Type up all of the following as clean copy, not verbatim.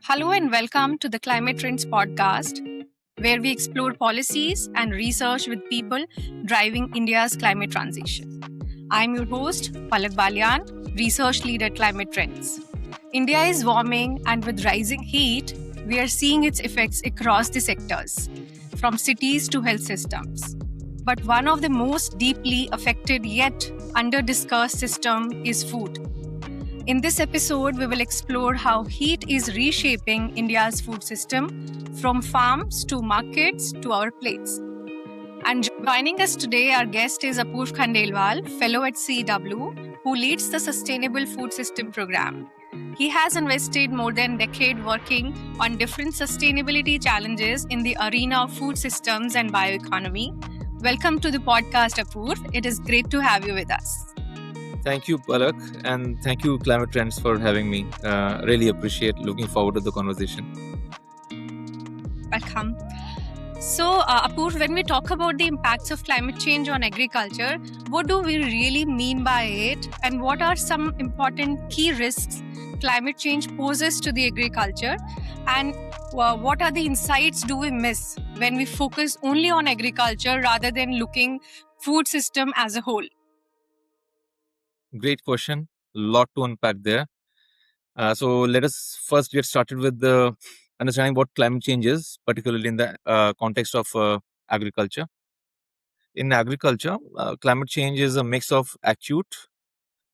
Hello and welcome to the Climate Trends podcast, where we explore policies and research with people driving India's climate transition. I'm your host, Palak Balyan, research lead at Climate Trends. India is warming, and with rising heat, we are seeing its effects across the sectors, from cities to health systems. But one of the most deeply affected yet under-discussed system is food. In this episode, we will explore how heat is reshaping India's food system from farms to markets to our plates. And joining us today, our guest is Apoorve Khandelwal, fellow at CEEW, who leads the Sustainable Food System program. He has invested more than a decade working on different sustainability challenges in the arena of food systems and bioeconomy. Welcome to the podcast, Apoorve. It is great to have you with us. Thank you, Palak, and thank you, Climate Trends, for having me. Really appreciate, looking forward to the conversation. Welcome. So, Apoorve, when we talk about the impacts of climate change on agriculture, what do we really mean by it? And what are some important key risks climate change poses to the agriculture? And what are the insights do we miss when we focus only on agriculture rather than looking food system as a whole? Great question. A lot to unpack there. So let us first get started with the understanding what climate change is, particularly in the context of agriculture. In agriculture, climate change is a mix of acute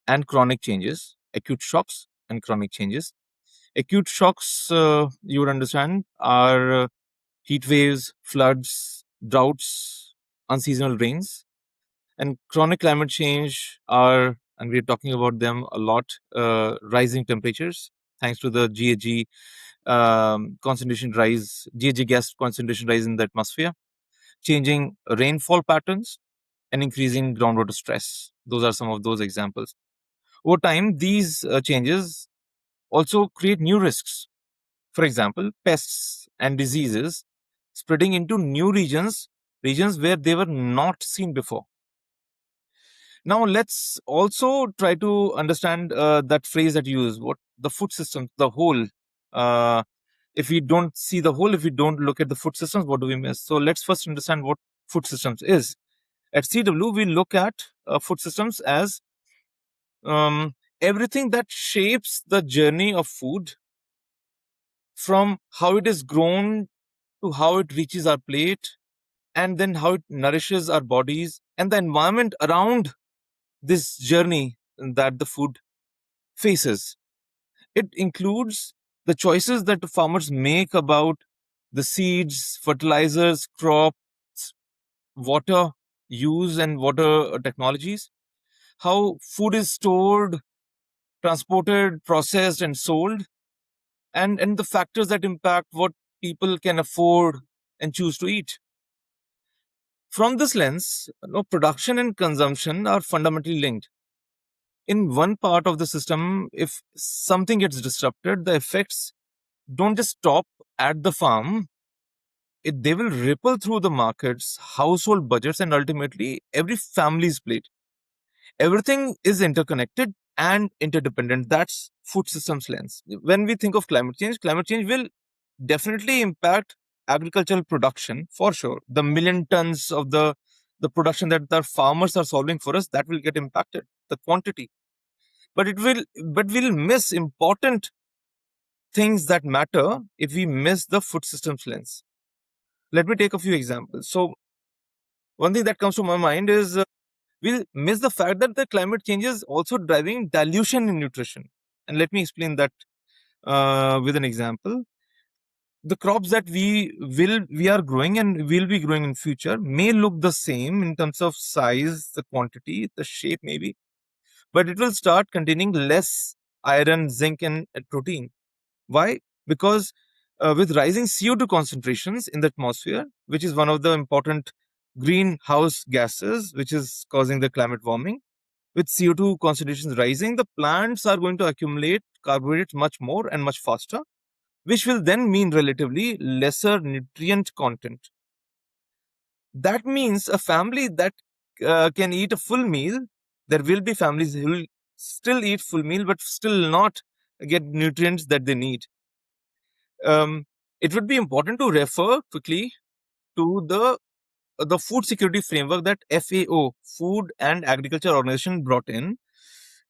and chronic changes, acute shocks and chronic changes. Acute shocks, you would understand, are heat waves, floods, droughts, unseasonal rains. And chronic climate change are, and we're talking about them a lot, rising temperatures thanks to the GHG GHG gas concentration rise in the atmosphere, changing rainfall patterns, and increasing groundwater stress. Those are some of those examples. Over time, these changes also create new risks. For example, pests and diseases spreading into new regions where they were not seen before. Now, let's also try to understand that phrase that you use, what the food system, the whole. If we don't see the whole, if we don't look at the food systems, what do we miss? So let's first understand what food systems is. At CW, we look at food systems as everything that shapes the journey of food, from how it is grown to how it reaches our plate, and then how it nourishes our bodies and the environment around this journey that the food faces. It includes the choices that the farmers make about the seeds, fertilizers, crops, water use, and water technologies, how food is stored, transported, processed, and sold, and the factors that impact what people can afford and choose to eat. From this lens, production and consumption are fundamentally linked. In one part of the system, if something gets disrupted, the effects don't just stop at the farm. They will ripple through the markets, household budgets, and ultimately every family's plate. Everything is interconnected and interdependent. That's food systems lens. When we think of climate change will definitely impact agricultural production for sure. The million tons of the production that the farmers are solving for us, that will get impacted, the quantity. But we'll miss important things that matter if we miss the food systems lens. Let me take a few examples. So one thing that comes to my mind is we'll miss the fact that the climate change is also driving dilution in nutrition. And let me explain that with an example. The crops that we are growing and will be growing in future may look the same in terms of size, the quantity, the shape maybe, but it will start containing less iron, zinc, and protein. Why? Because with rising CO2 concentrations in the atmosphere, which is one of the important greenhouse gases, which is causing the climate warming, with CO2 concentrations rising, the plants are going to accumulate carbohydrates much more and much faster, which will then mean relatively lesser nutrient content. That means a family that can eat a full meal, there will be families who will still eat full meal, but still not get nutrients that they need. it would be important to refer quickly to the food security framework that FAO, Food and Agriculture Organization, brought in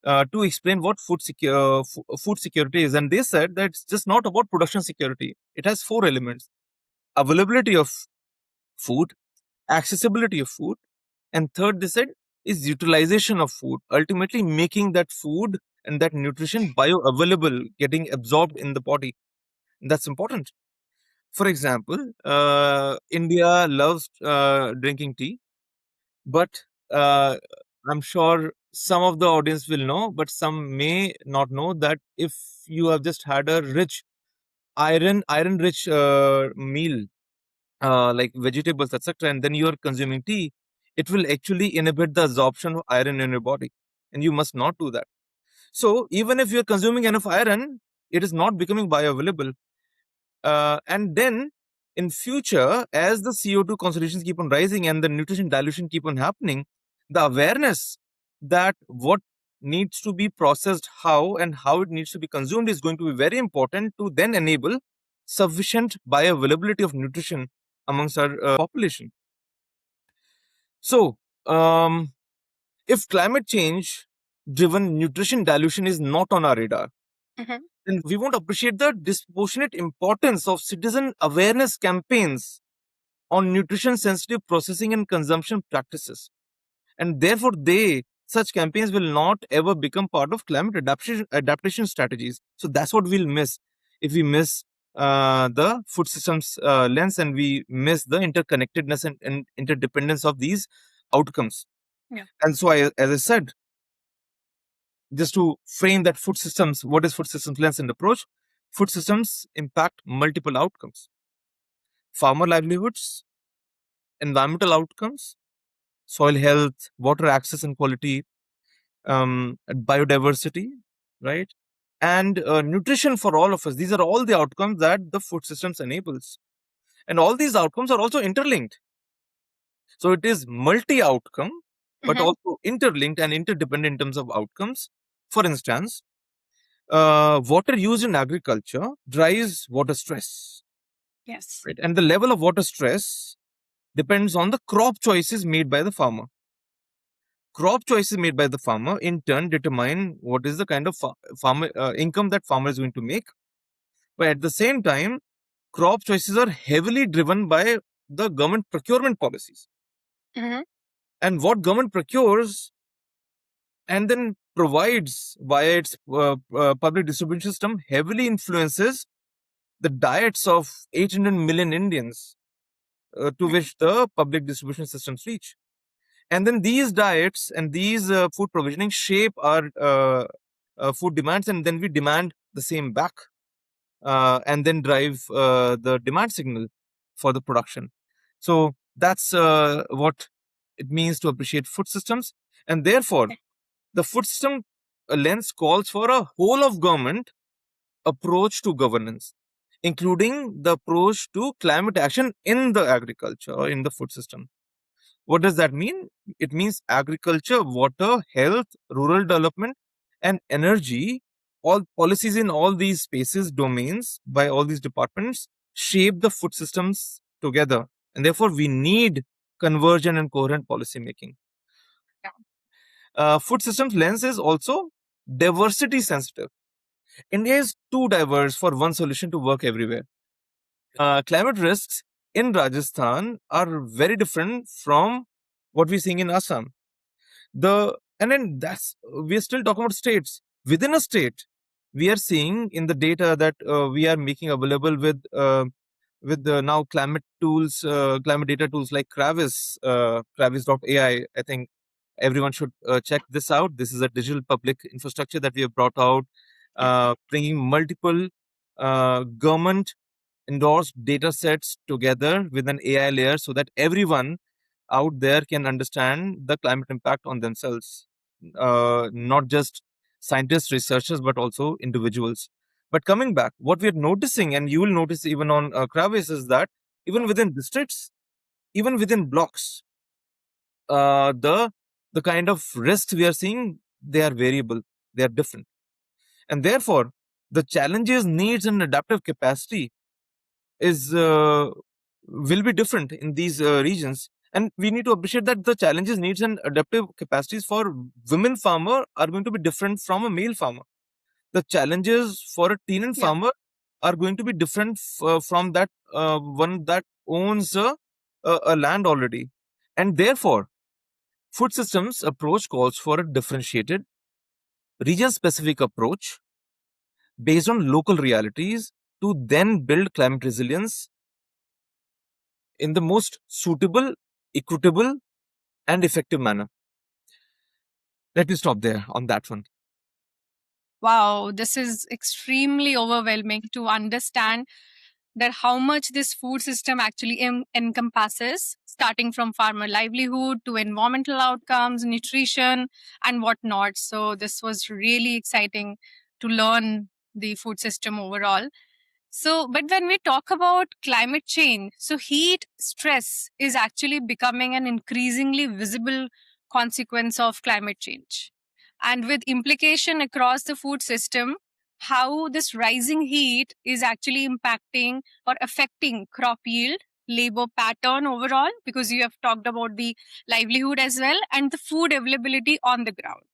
to explain what food security is. And they said that it's just not about production security. It has four elements: availability of food, accessibility of food, and third, they said, is utilization of food, ultimately making that food and that nutrition bioavailable, getting absorbed in the body. That's important. For example, India loves drinking tea, but I'm sure some of the audience will know, but some may not know that if you have just had a rich iron rich meal, like vegetables, etc., and then you're consuming tea, it will actually inhibit the absorption of iron in your body, and you must not do that. So even if you're consuming enough iron, it is not becoming bioavailable. And then in future, as the CO2 concentrations keep on rising and the nutrition dilution keep on happening, the awareness that what needs to be processed, how and how it needs to be consumed is going to be very important to then enable sufficient bioavailability of nutrition amongst our population. So, if climate change driven nutrition dilution is not on our radar, then we won't appreciate the disproportionate importance of citizen awareness campaigns on nutrition sensitive processing and consumption practices. And therefore, such campaigns will not ever become part of climate adaptation strategies. So that's what we'll miss if we miss the food systems lens, and we miss the interconnectedness and interdependence of these outcomes. Yeah. And so, as I said, just to frame that food systems, what is food systems lens and approach? Food systems impact multiple outcomes: farmer livelihoods, environmental outcomes, soil health, water access and quality, biodiversity, right? And nutrition for all of us. These are all the outcomes that the food systems enables. And all these outcomes are also interlinked. So it is multi-outcome, but also interlinked and interdependent in terms of outcomes. For instance, water used in agriculture drives water stress. Yes. Right? And the level of water stress depends on the crop choices made by the farmer. Crop choices made by the farmer in turn determine what is the kind of farmer income that farmer is going to make. But at the same time, crop choices are heavily driven by the government procurement policies. And what government procures and then provides via its public distribution system heavily influences the diets of 800 million Indians to which the public distribution systems reach. And then these diets and these food provisioning shape our food demands, and then we demand the same back, and then drive the demand signal for the production. So that's what it means to appreciate food systems. And therefore, the food system lens calls for a whole of government approach to governance, including the approach to climate action in the agriculture or in the food system. What does that mean? It means agriculture, water, health, rural development, and energy. All policies in all these spaces, domains, by all these departments shape the food systems together. And therefore, we need convergent and coherent policy making. Food systems lens is also diversity sensitive. India is too diverse for one solution to work everywhere. Climate risks in Rajasthan are very different from what we're seeing in Assam. And then we're still talking about states. Within a state, we are seeing in the data that we are making available with the now climate data tools like Kravis, Kravis.ai. I think everyone should check this out. This is a digital public infrastructure that we have brought out, bringing multiple government endorsed data sets together with an AI layer so that everyone out there can understand the climate impact on themselves, not just scientists, researchers, but also individuals. But coming back, what we are noticing, and you will notice even on Kravis, is that even within districts, even within blocks, the kind of risks we are seeing, they are variable, they are different. And therefore, the challenges, needs, and adaptive capacity is will be different in these regions, and we need to appreciate that the challenges, needs, and adaptive capacities for women farmer are going to be different from a male farmer. The challenges for a tenant Yeah. farmer are going to be different from that one that owns a land already, and therefore food systems approach calls for a differentiated region specific approach based on local realities to then build climate resilience in the most suitable, equitable, and effective manner. Let me stop there on that one. Wow, this is extremely overwhelming to understand that how much this food system actually encompasses, starting from farmer livelihood to environmental outcomes, nutrition, and whatnot. So, this was really exciting to learn the food system overall. So, but when we talk about climate change, so heat stress is actually becoming an increasingly visible consequence of climate change. And with implication across the food system, how this rising heat is actually impacting or affecting crop yield, labor pattern overall, because you have talked about the livelihood as well, and the food availability on the ground.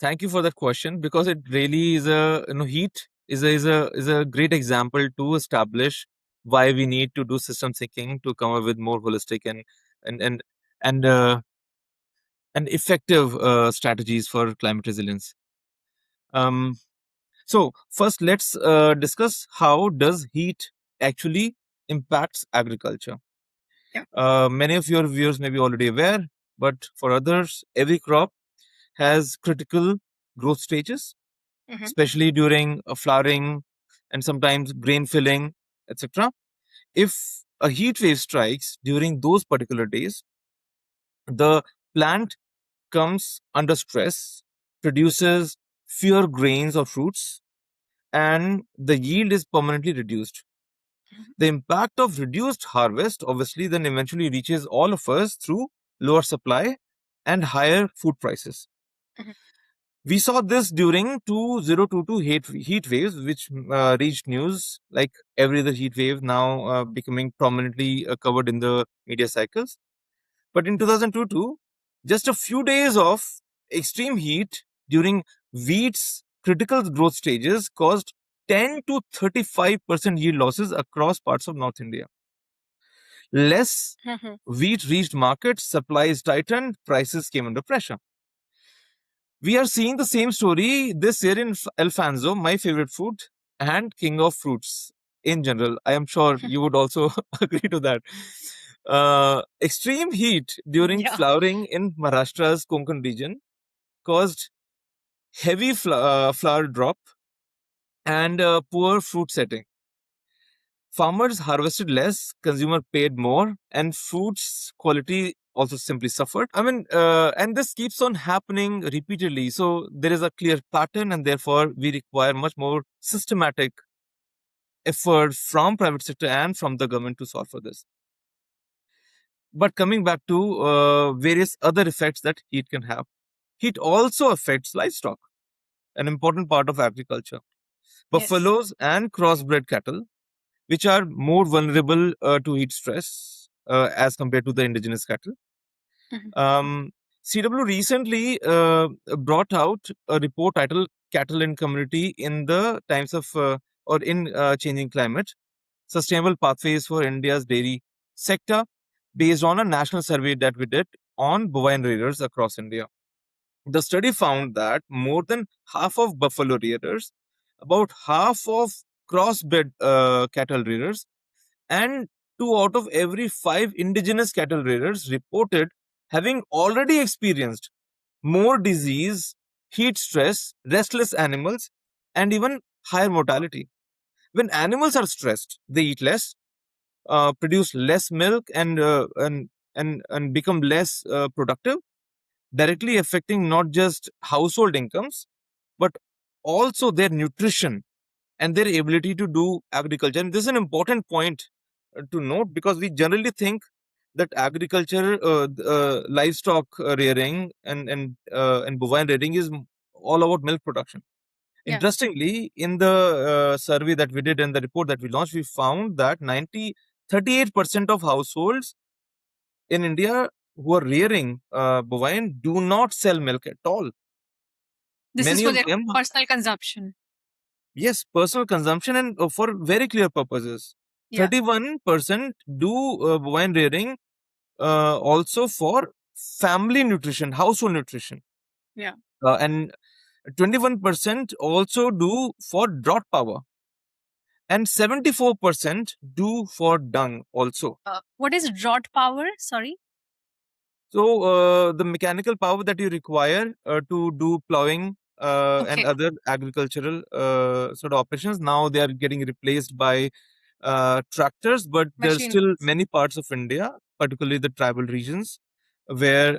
Thank you for that question, because it really is a, heat is a great example to establish why we need to do system thinking to come up with more holistic and and and uh, and effective strategies for climate resilience. Um, so first, let's discuss how does heat actually impacts agriculture. Yeah. Many of your viewers may be already aware, but for others, every crop has critical growth stages, Mhm. especially during flowering and sometimes grain filling, etc. If a heat wave strikes during those particular days, the plant comes under stress, produces fewer grains or fruits, and the yield is permanently reduced. The impact of reduced harvest obviously then eventually reaches all of us through lower supply and higher food prices. Mhm. We saw this during 2022 heat waves, which reached news like every other heat wave now becoming prominently covered in the media cycles. But in 2022, just a few days of extreme heat during wheat's critical growth stages caused 10 to 35% yield losses across parts of North India. Less Mhm. wheat reached markets, supplies tightened, prices came under pressure. We are seeing the same story this year in Alfonso, my favorite food and king of fruits in general. I am sure you would also agree to that. Extreme heat during Yeah. flowering in Maharashtra's Konkan region caused heavy flower drop and poor fruit setting. Farmers harvested less, consumer paid more, and fruits quality also simply suffered. I mean, and this keeps on happening repeatedly. So there is a clear pattern, and therefore we require much more systematic effort from private sector and from the government to solve for this. But coming back to various other effects that heat can have, heat also affects livestock, an important part of agriculture. Yes. Buffaloes and crossbred cattle, which are more vulnerable to heat stress as compared to the indigenous cattle. Mhm. Um, CW recently brought out a report titled Cattle and Community in the Times of or in Changing Climate, Sustainable Pathways for India's Dairy Sector, based on a national survey that we did on bovine rearers across India. The study found that more than half of buffalo rearers, about half of crossbred cattle rearers, and 2 out of every 5 indigenous cattle rearers reported having already experienced more disease, heat stress, restless animals, and even higher mortality. When animals are stressed, they eat less, produce less milk, and become less productive, directly affecting not just household incomes but also their nutrition and their ability to do agriculture. And this is an important point to note, because we generally think that agriculture, livestock rearing and bovine rearing is all about milk production. Yeah. Interestingly, in the survey that we did and the report that we launched, we found that 38% of households in India who are rearing bovine do not sell milk at all. This is Many for of their them, personal consumption. yes, personal consumption and for very clear purposes. Yeah. 31% do bovine rearing also for family nutrition, household nutrition. Yeah. And 21% also do for draught power. And 74% do for dung also. What is draught power? Sorry. So the mechanical power that you require to do plowing and Okay. other agricultural sort of operations, now they are getting replaced by tractors, but there's Machine. still many parts of India, particularly the tribal regions, where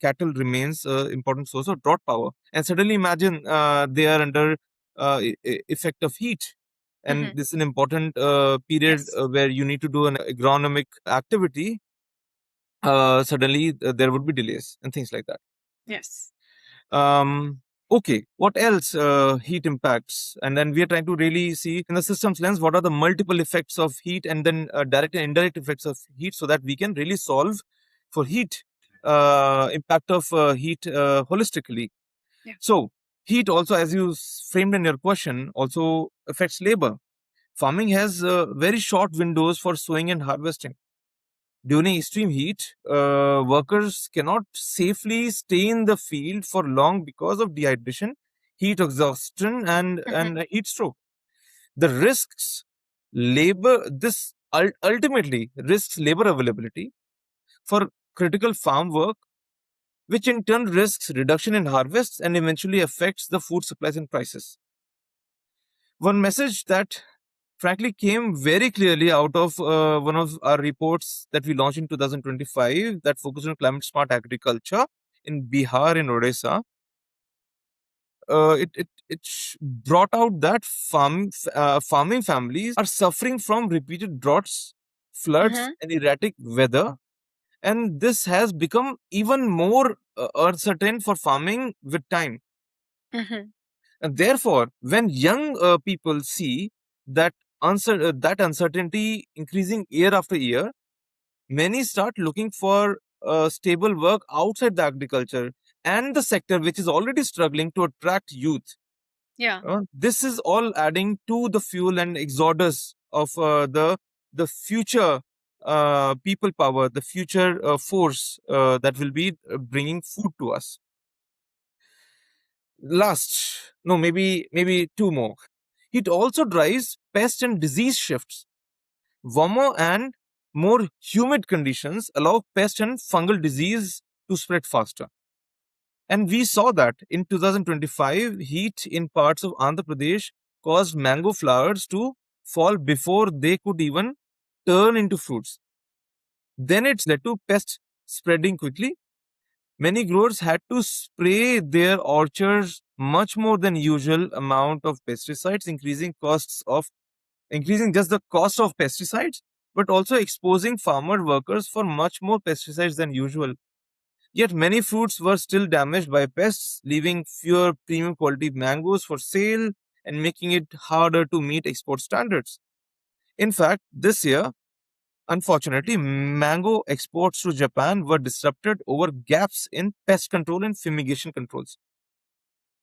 cattle remains an important source of drought power. And suddenly imagine they are under effect of heat. And Mhm. this is an important period Yes. where you need to do an agronomic activity. Suddenly there would be delays and things like that. Yes. Um, okay, what else heat impacts? And then we are trying to really see in the systems lens what are the multiple effects of heat and then direct and indirect effects of heat so that we can really solve for heat impact of heat holistically. Yeah. So heat also, as you framed in your question, also affects labor. Farming has very short windows for sowing and harvesting. During extreme heat, workers cannot safely stay in the field for long because of dehydration, heat exhaustion, and heat stroke. The risks labor this ultimately risks labor availability for critical farm work, which in turn risks reduction in harvests and eventually affects the food supplies and prices. One message that frankly came very clearly out of one of our reports that we launched in 2025 that focused on climate smart agriculture in Bihar and Odisha. It brought out that farming families are suffering from repeated droughts, floods, Mhm. and erratic weather. And this has become even more uncertain for farming with time. Mhm. And therefore, when young people see that that uncertainty increasing year after year, many start looking for stable work outside the agriculture and the sector which is already struggling to attract youth. Yeah. This is all adding to the fuel and exodus of the future people power, the future force that will be bringing food to us. Last, no, maybe two more. It also drives pest and disease shifts. Warmer and more humid conditions allow pest and fungal disease to spread faster. And we saw that in 2025, heat in parts of Andhra Pradesh caused mango flowers to fall before they could even turn into fruits. Then it's led to pests spreading quickly. Many growers had to spray their orchards much more than usual amount of pesticides, increasing just the cost of pesticides, but also exposing farmer workers for much more pesticides than usual. Yet many fruits were still damaged by pests, leaving fewer premium quality mangoes for sale and making it harder to meet export standards. In fact, this year, unfortunately, mango exports to Japan were disrupted over gaps in pest control and fumigation controls.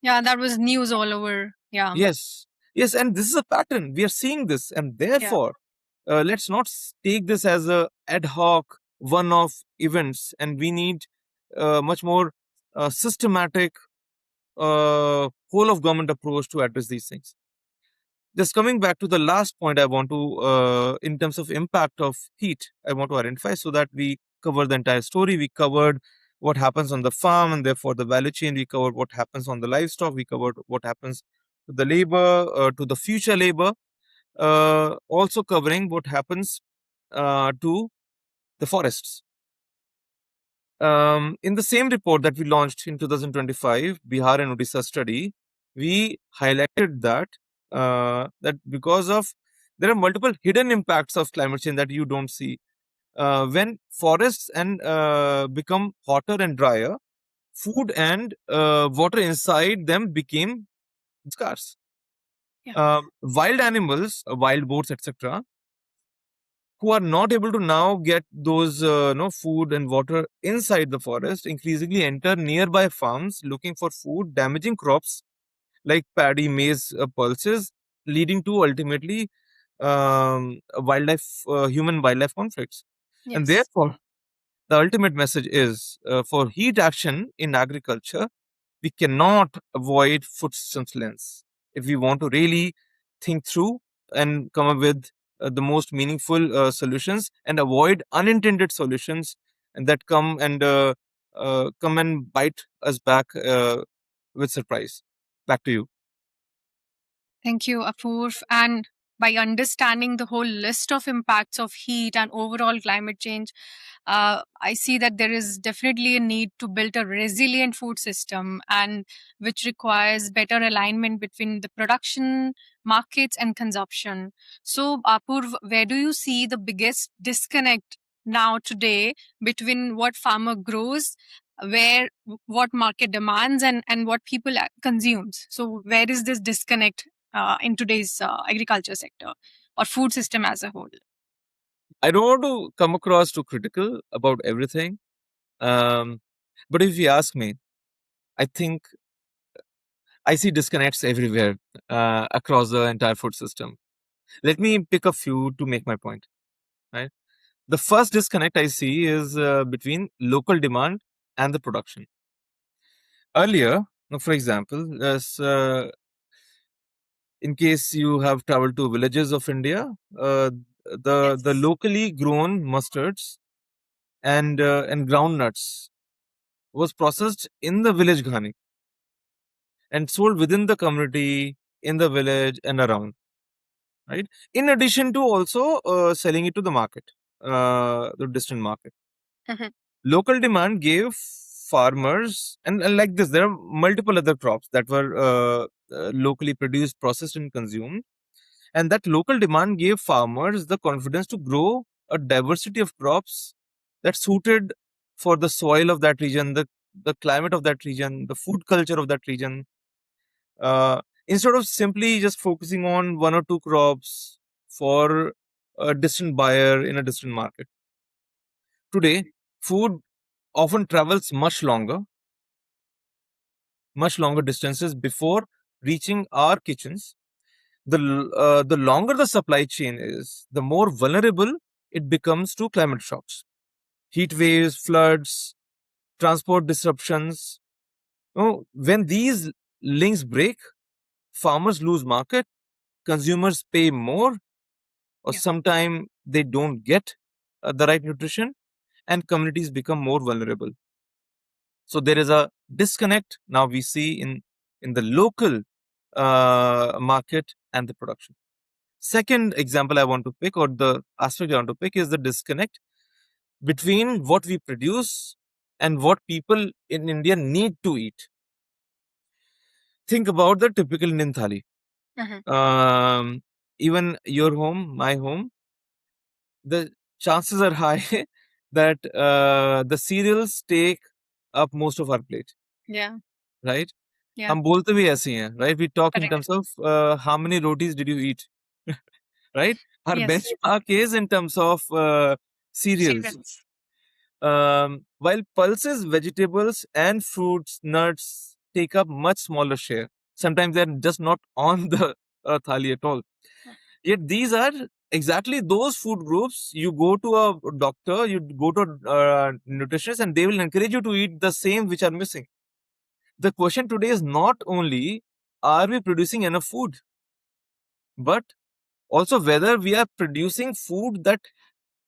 Yeah, that was news all over. Yeah. Yes, yes, and this is a pattern. We are seeing this, and Yeah. therefore, let's not take this as a ad hoc one-off events, and we need much more systematic whole of government approach to address these things. Just coming back to the last point, I want to, in terms of impact of heat, I want to identify so that we cover the entire story. We covered what happens on the farm and therefore the value chain. We covered what happens on the livestock. We covered what happens to the labor, to the future labor. Also covering what happens to the forests. In the same report that we launched in 2025, Bihar and Odisha study, we highlighted that because of there are multiple hidden impacts of climate change that you don't see. When forests and become hotter and drier, food and water inside them became scarce. Yeah. Wild animals, wild boars, etc., who are not able to now get those food and water inside the forest, increasingly enter nearby farms looking for food, damaging crops like paddy, maize, pulses, leading to ultimately human wildlife conflicts. And Yes. therefore, the ultimate message is for heat action in agriculture, we cannot avoid food systems lens. If we want to really think through and come up with the most meaningful solutions and avoid unintended solutions and that come and bite us back with surprise. Back to you. Thank you, Apoorve. And by understanding the whole list of impacts of heat and overall climate change, I see that there is definitely a need to build a resilient food system, and which requires better alignment between the production, markets, and consumption. So, Apoorve, where do you see the biggest disconnect now today between what farmer grows, where what market demands, and what people consumes? So, where is this disconnect in today's agriculture sector or food system as a whole? I don't want to come across too critical about everything. Um, but if you ask me, I think I see disconnects everywhere across the entire food system. Let me pick a few to make my point. Right. The first disconnect I see is between local demand and the production. Earlier, for example, in case you have traveled to villages of India, the Yes. locally grown mustards and groundnuts was processed in the village ghani and sold within the community, in the village and around. Right. In addition to also selling it to the market, the distant market. Mhm. Local demand gave farmers, and like this, there are multiple other crops that were locally produced, processed, and consumed. And that local demand gave farmers the confidence to grow a diversity of crops that suited for the soil of that region, the climate of that region, the food culture of that region. Instead of simply just focusing on one or two crops for a distant buyer in a distant market. Today, food often travels much longer distances before reaching our kitchens. The longer the supply chain is, the more vulnerable it becomes to climate shocks, heat waves, floods, transport disruptions. When these links break, farmers lose market, consumers pay more, or Yeah. sometimes they don't get the right nutrition, and communities become more vulnerable. So there is a disconnect now we see in the local market and the production. Second example I want to pick, or the aspect I want to pick, is the disconnect between what we produce and what people in India need to eat. Think about the typical Indian thali. Mhm. Um, Even your home, my home, the chances are high that the cereals take up most of our plate, Yeah. right? Yeah. हम बोलते भी ऐसे ही हैं, right? We talk in Correct. terms of how many rotis did you eat, right? Our Yes. benchmark is in terms of cereals. Cereals. While pulses, vegetables, and fruits, nuts take up much smaller share. Sometimes they're just not on the thali at all. Yet these are exactly those food groups. You go to a doctor, you go to a nutritionist, and they will encourage you to eat the same which are missing. The question today is not only are we producing enough food, but also whether we are producing food that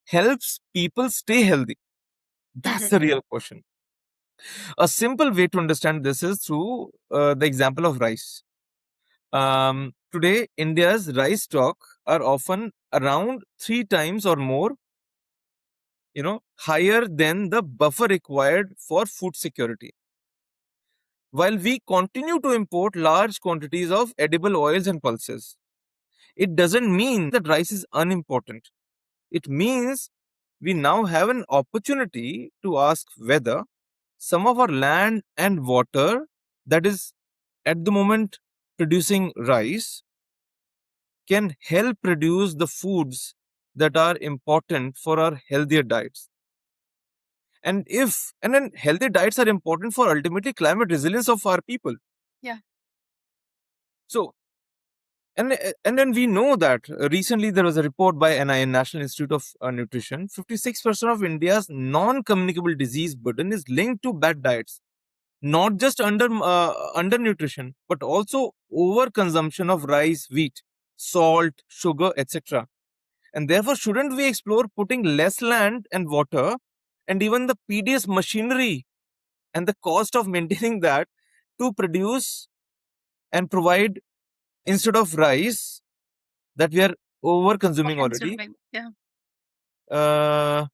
helps people stay healthy. That's Mhm. the real question. A simple way to understand this is through the example of rice. Today, India's rice stock are often around 3 times or more, higher than the buffer required for food security. While we continue to import large quantities of edible oils and pulses, it doesn't mean that rice is unimportant. It means we now have an opportunity to ask whether some of our land and water that is at the moment producing rice can help produce the foods that are important for our healthier diets. And then healthy diets are important for ultimately climate resilience of our people. Yeah. So and then we know that recently there was a report by NIN, National Institute of Nutrition. 56% of India's non-communicable disease burden is linked to bad diets, not just undernutrition, but also overconsumption of rice, wheat, salt, sugar, etc. And therefore, shouldn't we explore putting less land and water and even the PDS machinery and the cost of maintaining that to produce and provide, instead of rice that we are over For consuming already? consuming. Yeah. Uh,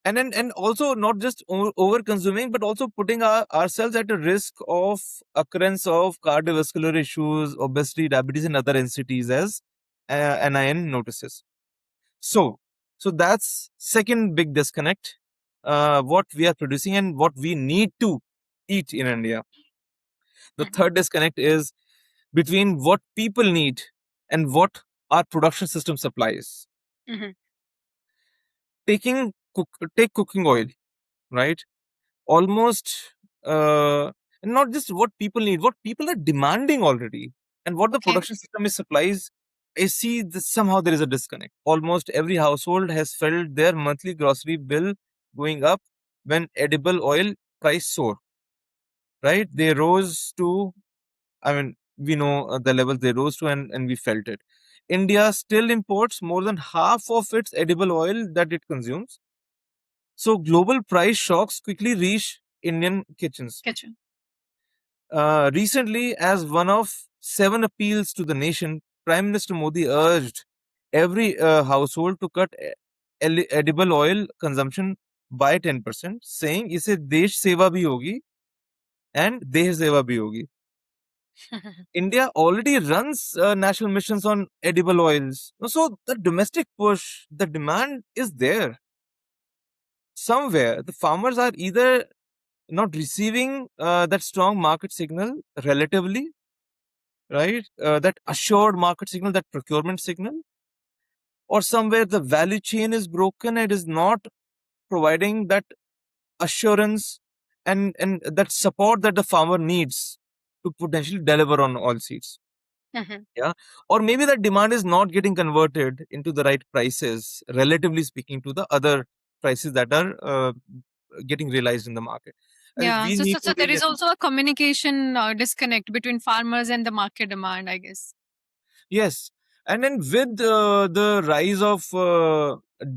and also not just over consuming, but also putting ourselves at a risk of occurrence of cardiovascular issues, obesity, diabetes, and other NCTs, as NIN notices. So that's second big disconnect, what we are producing and what we need to eat in India. The Mhm. third disconnect is between what people need and what our production system supplies. Mhm. Take cooking oil, right? Almost uh, not just what people need, what people are demanding already, and what the Okay. production system is supplies. I see this, somehow there is a disconnect. Almost every household has felt their monthly grocery bill going up when edible oil price soared, right? They rose to, I mean, we know the levels they rose to, and we felt it. India still imports more than half of its edible oil that it consumes. So global price shocks quickly reach Indian kitchens. Kitchen. Recently, as one of 7 appeals to the nation, Prime Minister Modi urged every household to cut edible oil consumption by 10%, saying इसे देश सेवा भी होगी and देश सेवा भी होगी. India already runs national missions on edible oils. So the domestic push, the demand is there. Somewhere, the farmers are either not receiving that strong market signal relatively, right? That assured market signal, that procurement signal, or somewhere the value chain is broken and is not providing that assurance and that support that the farmer needs to potentially deliver on oil seeds. Mhm. Yeah, or maybe that demand is not getting converted into the right prices, relatively speaking, to the other prices that are getting realized in the market. Yeah. We So, need so, to so there really is also a communication disconnect between farmers and the market demand, I guess. Yes, and then with the rise of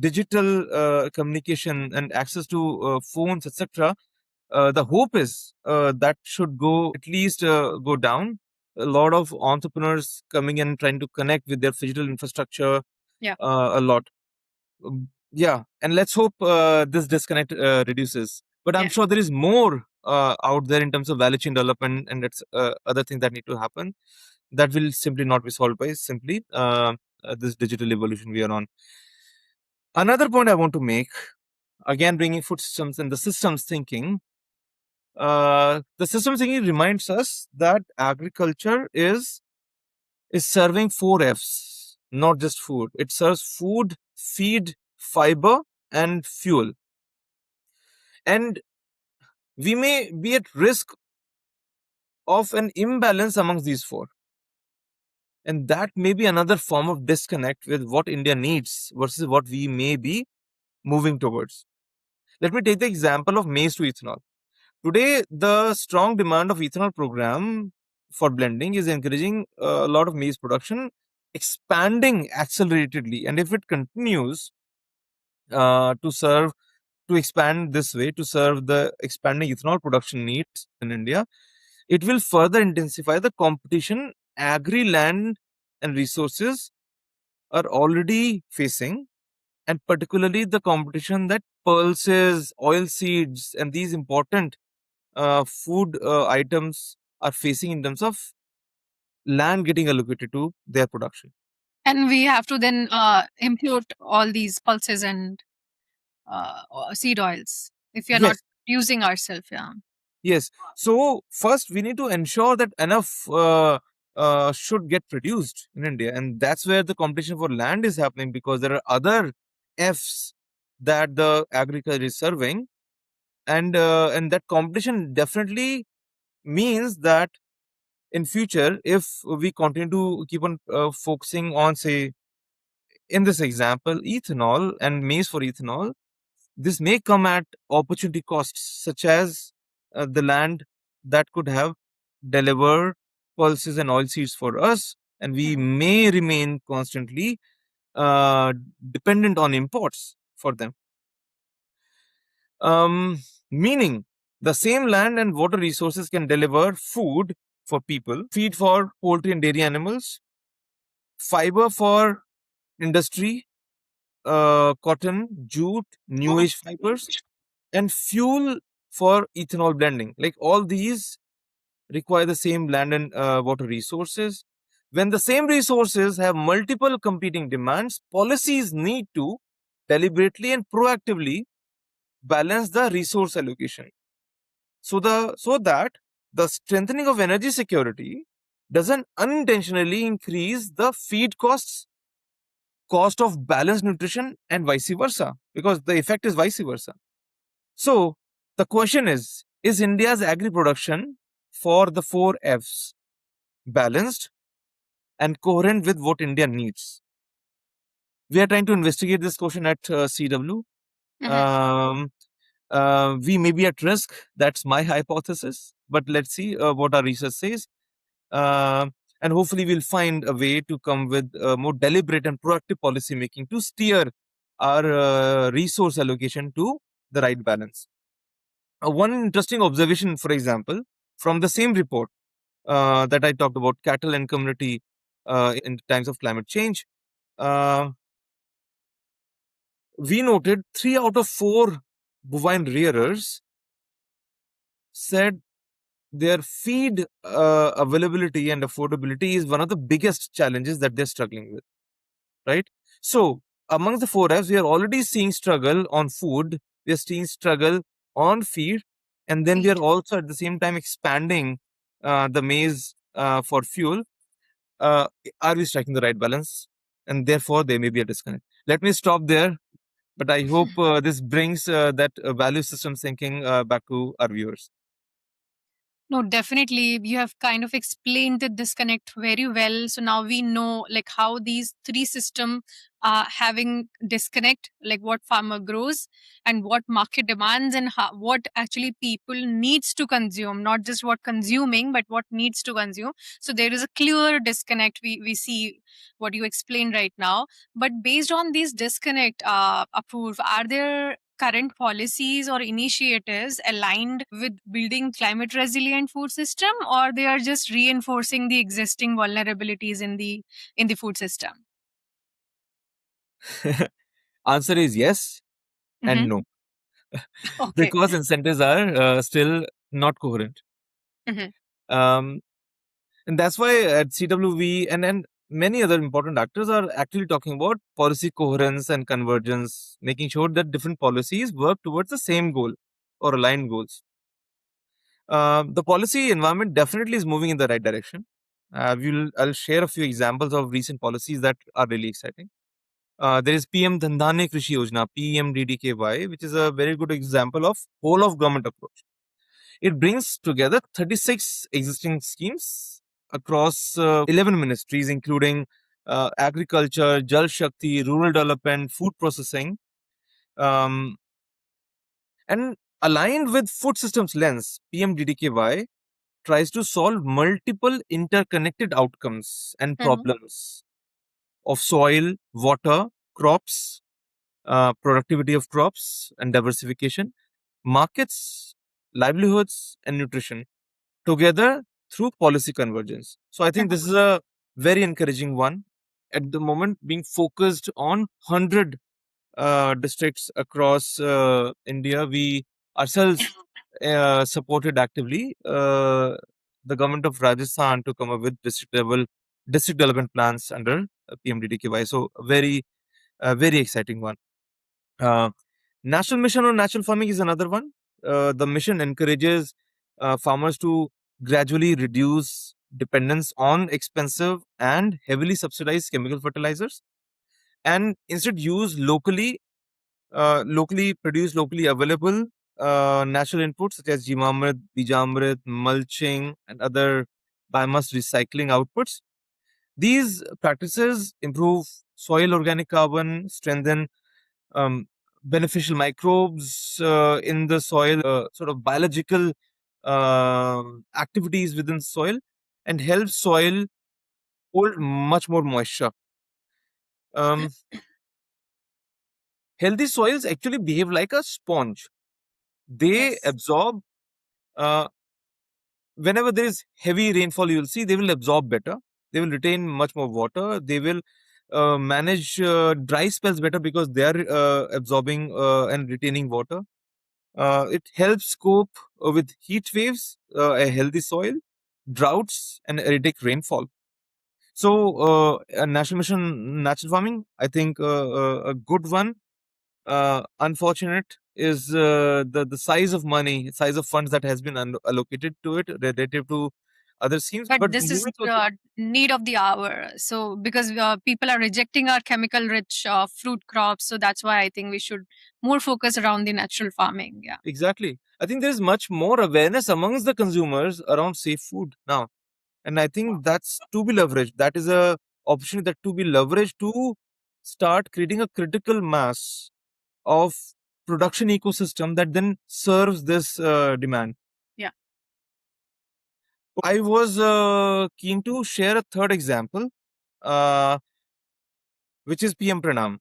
digital communication and access to phones, etc., the hope is that should go at least go down. A lot of entrepreneurs coming in trying to connect with their digital infrastructure Yeah. a lot. Yeah, and let's hope this disconnect reduces. But I'm Yeah. sure there is more out there in terms of value chain development, and that's other things that need to happen that will simply not be solved by simply this digital evolution we are on. Another point I want to make, again bringing food systems and the systems thinking. The systems thinking reminds us that agriculture is serving 4 Fs, not just food. It serves food, feed, fiber, and fuel. And we may be at risk of an imbalance amongst these four. And that may be another form of disconnect with what India needs versus what we may be moving towards. Let me take the example of maize to ethanol. Today, the strong demand of ethanol program for blending is encouraging a lot of maize production, expanding acceleratedly. And if it continues to expand this way to serve the expanding ethanol production needs in India, it will further intensify the competition agri land and resources are already facing, and particularly the competition that pulses, oil seeds, and these important food items are facing in terms of land getting allocated to their production. And we have to then impute all these pulses and seed oils if you're not Yes, using ourselves. Yeah. yes. So first we need to ensure that enough should get produced in India, and that's where the competition for land is happening, because there are other Fs that the agriculture is serving, and that competition definitely means that in future, if we continue to keep on focusing on, say, in this example, ethanol and maize for ethanol, this may come at opportunity costs, such as the land that could have delivered pulses and oilseeds for us, and we may remain constantly uh, dependent on imports for them. Meaning, the same land and water resources can deliver food for people, feed for poultry and dairy animals, fiber for industry, cotton, jute, new age fibers, and fuel for ethanol blending. Like, all these require the same land and water resources. When the same resources have multiple competing demands, policies need to deliberately and proactively balance the resource allocation, so that the strengthening of energy security doesn't unintentionally increase the feed costs, cost of balanced nutrition, and vice versa, because the effect is vice versa. So the question is India's agri production for the four F's balanced and coherent with what India needs? We are trying to investigate this question at CEEW. Um, we may be at risk. That's my hypothesis. But let's see what our research says. And hopefully, we'll find a way to come with more deliberate and proactive policy making to steer our resource allocation to the right balance. One interesting observation, for example, from the same report that I talked about, cattle and community in times of climate change, uh, we noted 3 out of 4 bovine rearers said their feed availability and affordability is one of the biggest challenges that they're struggling with, right? So, amongst the 4 Fs, we are already seeing struggle on food, we are seeing struggle on feed, and then we are also at the same time expanding the maize for fuel. Are we striking the right balance? And therefore, there may be a disconnect. Let me stop there, but I hope this brings that value system thinking back to our viewers. No, definitely. You have kind of explained the disconnect very well. So now we know like how these three system are having disconnect, like what farmer grows and what market demands and what actually people needs to consume, not just what consuming, but what needs to consume. So there is a clear disconnect. We see what you explained right now. But based on these disconnect, Apoorve, are there current policies or initiatives aligned with building climate resilient food system, or they are just reinforcing the existing vulnerabilities in the food system? Answer is yes and Mm-hmm. no, Okay. because incentives are still not coherent. Mm-hmm. Um, and that's why at CWV and many other important actors are actually talking about policy coherence and convergence, making sure that different policies work towards the same goal or aligned goals. The policy environment definitely is moving in the right direction. I'll share a few examples of recent policies that are really exciting. There is PM Dhandhane Krishi Yojana, PMDDKY, which is a very good example of whole of government approach. It brings together 36 existing schemes across 11 ministries, including agriculture, Jal Shakti, rural development, food processing, um, and aligned with food systems lens. PMDDKY tries to solve multiple interconnected outcomes and Mm-hmm. problems of soil, water, crops, productivity of crops and diversification, markets, livelihoods, and nutrition together through policy convergence. So I think this is a very encouraging one. At the moment, being focused on 100 districts across India, we ourselves supported actively the government of Rajasthan to come up with district development plans under PMDDKY. So very exciting one. Uh, National Mission on Natural Farming is another one. The mission encourages farmers to gradually reduce dependence on expensive and heavily subsidized chemical fertilizers, and instead use locally produced, locally available natural inputs such as Jivamrit, Bijamrit, mulching, and other biomass recycling outputs. These practices improve soil organic carbon, strengthen um, beneficial microbes in the soil, sort of biological activities within soil, and help soil hold much more moisture. Um, Healthy soils actually behave like a sponge. They Yes. absorb uh, whenever there is heavy rainfall. You will see they will absorb better. They will retain much more water. They will manage dry spells better because they are absorbing and retaining water. It helps cope with heat waves, a healthy soil, droughts, and erratic rainfall. So, a national mission, natural farming, I think a good one. Unfortunate is the size of money, size of funds that has been allocated to it relative to other schemes. But But this is moving to the need of the hour. So because people are rejecting our chemical rich fruit crops, so that's why I think we should more focus around the natural farming. Yeah. exactly, I think there is much more awareness amongst the consumers around safe food now, and I think that's to be leveraged. That is a opportunity that to be leveraged to start creating a critical mass of production ecosystem that then serves this demand. Yeah. I was keen to share a third example, uh, which is PM Pranam.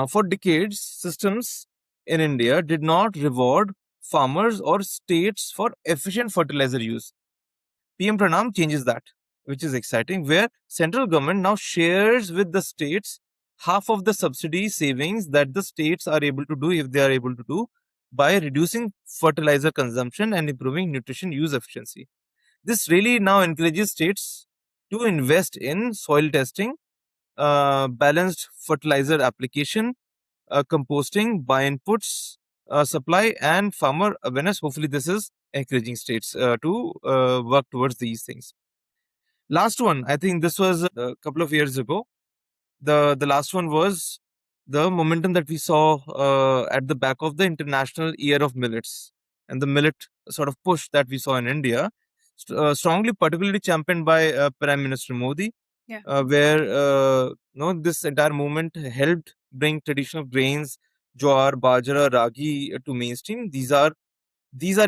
For decades, systems in India did not reward farmers or states for efficient fertilizer use. PM Pranam changes that, which is exciting, where central government now shares with the states half of the subsidy savings that the states are able to do, if they are able to do, by reducing fertilizer consumption and improving nutrition use efficiency. This really now encourages states to invest in soil testing, balanced fertilizer application, composting, bioinputs supply, and farmer awareness. Hopefully, this is encouraging states to work towards these things. Last one, I think this was a couple of years ago. The last one was the momentum that we saw at the back of the International Year of Millets, and the millet sort of push that we saw in India, strongly, particularly championed by Prime Minister Modi, Yeah. where this entire movement helped bring traditional grains, jowar, bajra, ragi to mainstream. These are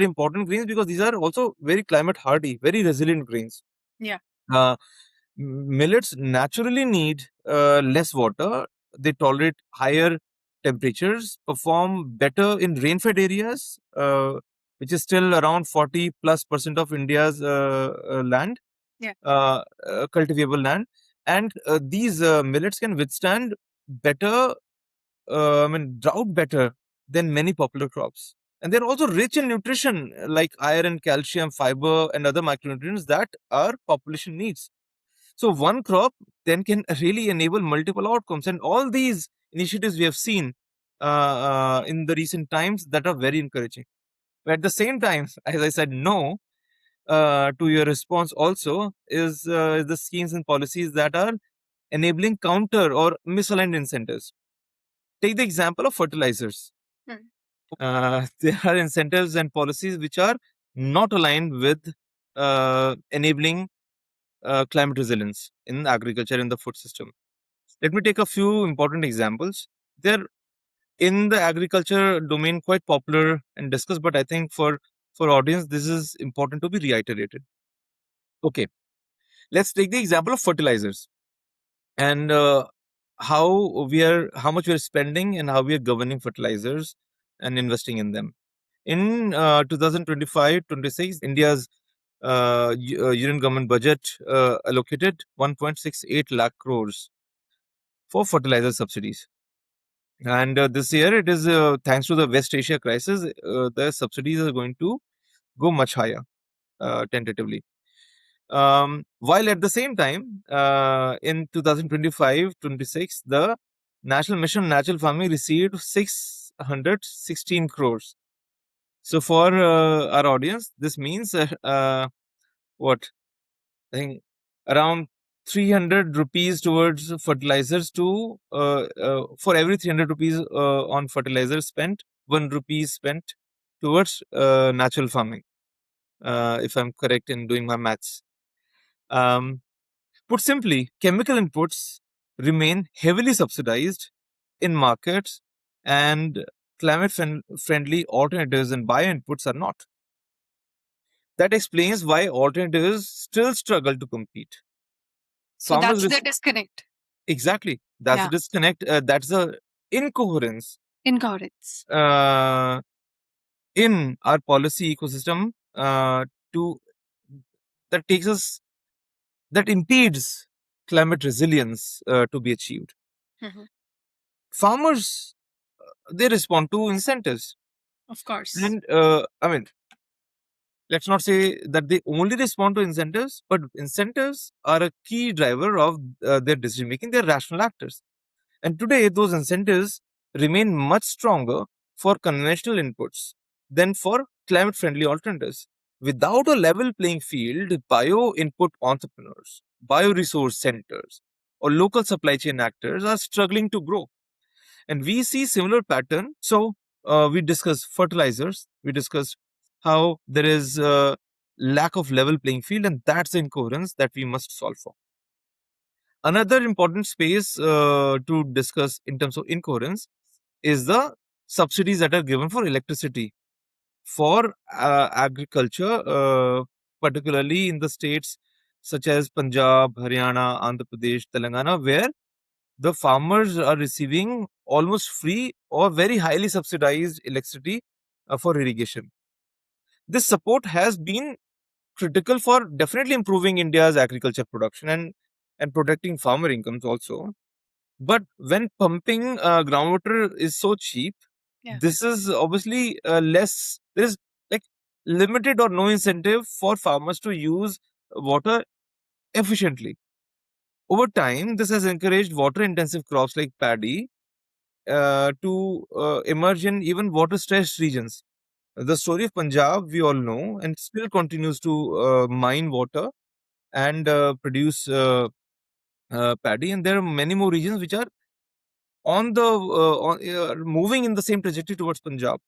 important grains because these are also very climate hardy, very resilient grains. Yeah. Uh, Millets naturally need less water. They tolerate higher temperatures, perform better in rain-fed areas, which is still around 40 plus percent of India's land, Yeah. cultivable land. And these millets can withstand better, drought better than many popular crops. And they're also rich in nutrition like iron, calcium, fiber, and other micronutrients that our population needs. So one crop then can really enable multiple outcomes, and all these initiatives we have seen in the recent times that are very encouraging. But at the same time, as I said, no to your response also is the schemes and policies that are enabling counter or misaligned incentives. Take the example of fertilizers. Hmm. There are incentives and policies which are not aligned with enabling climate resilience in agriculture in the food system. Let me take a few important examples. They're in the agriculture domain quite popular and discussed, but I think for audience this is important to be reiterated. Okay, let's take the example of fertilizers and how much we are spending and how we are governing fertilizers and investing in them. In 2025-26, India's union government budget allocated 1.68 lakh crores for fertilizer subsidies. And this year, it is thanks to the West Asia crisis, the subsidies are going to go much higher, tentatively. While at the same time, in 2025-26, the National Mission on Natural Farming received 616 crores. So, for our audience, this means what? I think around 300 rupees towards fertilizers to for every 300 rupees on fertilizer spent, 1 rupee spent towards natural farming, if I'm correct in doing my maths. Um, Put simply, chemical inputs remain heavily subsidized in markets, and friendly alternatives and bio inputs are not. That explains why alternatives still struggle to compete. So Farmers that's the res- disconnect. exactly, that's the Yeah. disconnect. That's the incoherence Incoherence. uh, in our policy ecosystem to that takes us that impedes climate resilience to be achieved. Mhm. Farmers, they respond to incentives, Of course. and I mean, let's not say that they only respond to incentives, but incentives are a key driver of their decision making. They're rational actors. And today, those incentives remain much stronger for conventional inputs than for climate friendly alternatives. Without a level playing field, bio input entrepreneurs, bioresource centers, or local supply chain actors are struggling to grow. And we see similar pattern. So we discussed fertilizers, we discussed how there is a lack of level playing field, and that's the incoherence that we must solve for. Another important space to discuss in terms of incoherence is the subsidies that are given for electricity for agriculture, particularly in the states such as Punjab, Haryana, Andhra Pradesh, Telangana, where the farmers are receiving almost free or very highly subsidized electricity for irrigation. This support has been critical for definitely improving India's agriculture production and protecting farmer incomes also. But when pumping groundwater is so cheap, Yeah. this is obviously less. There is like limited or no incentive for farmers to use water efficiently. Over time, this has encouraged water-intensive crops like paddy to emerge in even water-stressed regions. The story of Punjab, we all know, and still continues to mine water and produce paddy. And there are many more regions which are moving in the same trajectory towards Punjab.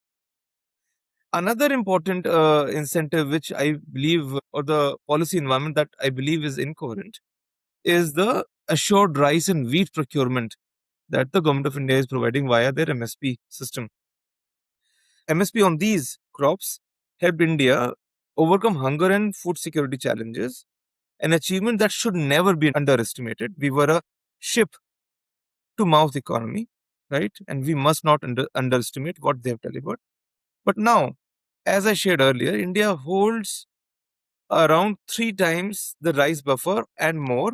Another important incentive, which I believe, or the policy environment that I believe is incoherent, is the assured rice and wheat procurement that the government of India is providing via their MSP system. MSP on these crops helped India overcome hunger and food security challenges, an achievement that should never be underestimated. We were a ship to mouth economy, right? And we must not underestimate what they have delivered. But now, as I shared earlier, India holds around 3 times the rice buffer and more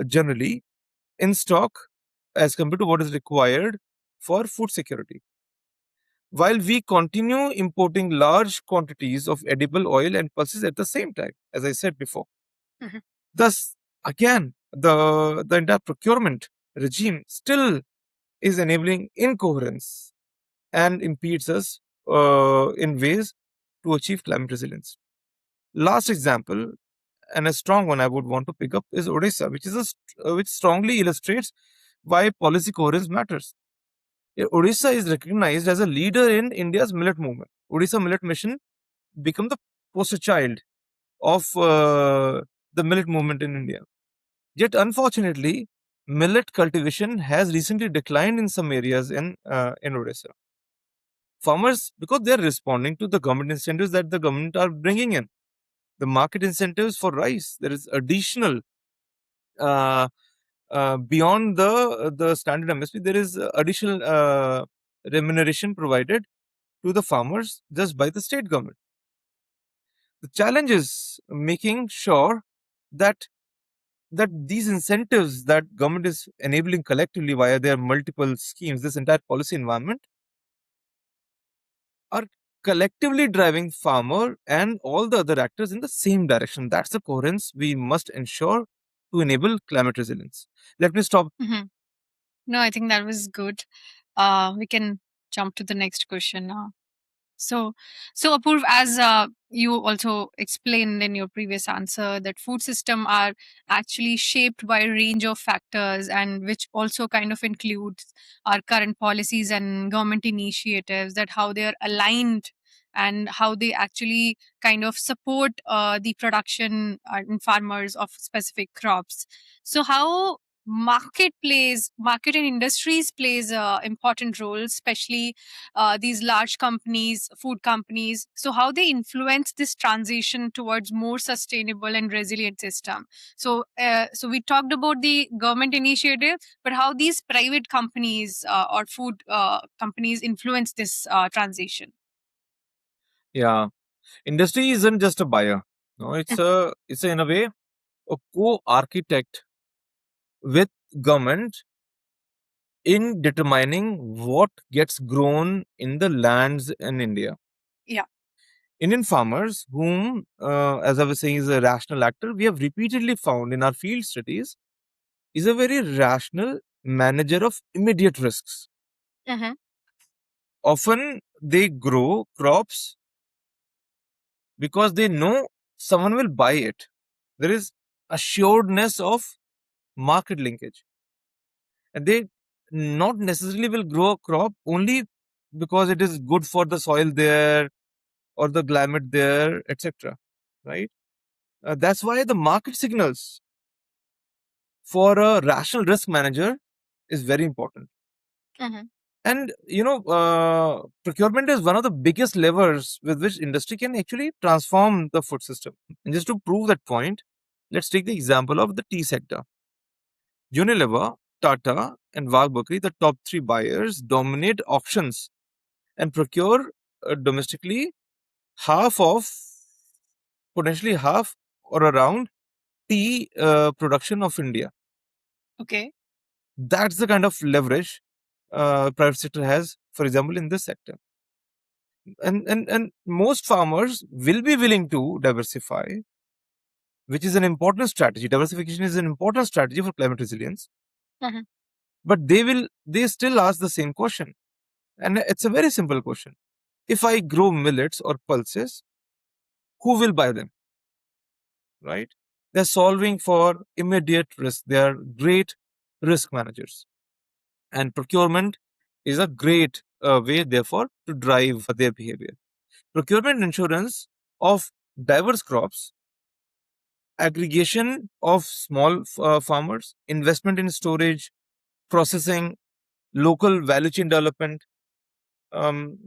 generally in stock as compared to what is required for food security. While we continue importing large quantities of edible oil and pulses at the same time, as I said before. Mhm. Thus, again, the entire procurement regime still is enabling incoherence and impedes us in ways to achieve climate resilience. Last example, and a strong one I would want to pick up, is Odisha, which strongly illustrates why policy coherence matters. Odisha is recognized as a leader in India's millet movement. Odisha Millet Mission become the poster child of the millet movement in India. Yet, unfortunately, millet cultivation has recently declined in some areas in Odisha. Farmers, because they are responding to the government incentives that the government are bringing in, the market incentives for rice. There is additional uh, beyond the standard MSP. There is additional remuneration provided to the farmers just by the state government. The challenge is making sure that these incentives that government is enabling collectively via their multiple schemes, this entire policy environment, are collectively driving farmer and all the other actors in the same direction. That's the coherence we must ensure to enable climate resilience. Let me stop. Mhm. No, I think that was good. We can jump to the next question now. So Apoorv, as you also explained in your previous answer, that food system are actually shaped by a range of factors, and which also kind of includes our current policies and government initiatives, that how they are aligned and how they actually kind of support the production and farmers of specific crops. So how market and industries plays a important role, especially these large companies, food companies. So how they influence this transition towards more sustainable and resilient system. So we talked about the government initiative, but how these private companies or food companies influence this transition. Yeah, industry isn't just a buyer. No, it's in a way a co-architect with government in determining what gets grown in the lands in India. Yeah. Indian farmers, whom, as I was saying, is a rational actor, we have repeatedly found in our field studies, is a very rational manager of immediate risks. Mm-hmm. Often they grow crops because they know someone will buy it. There is assuredness of market linkage. And they not necessarily will grow a crop only because it is good for the soil there or the climate there, etc. Right? That's why the market signals for a rational risk manager is very important. Mm-hmm. And procurement is one of the biggest levers with which industry can actually transform the food system. And just to prove that point, let's take the example of the tea sector. Unilever, Tata, and Waghbakri, the top three buyers, dominate auctions and procure domestically half of, potentially half or around tea production of India. Okay. That's the kind of leverage private sector has, for example, in this sector. And most farmers will be willing to diversify, which is an important strategy. Diversification is an important strategy for climate resilience. Mm-hmm. But they still ask the same question. And it's a very simple question. If I grow millets or pulses, who will buy them? Right? They're solving for immediate risk. They are great risk managers. And procurement is a great way, therefore, to drive their behavior. Procurement insurance of diverse crops, aggregation of small farmers, investment in storage, processing, local value chain development, um,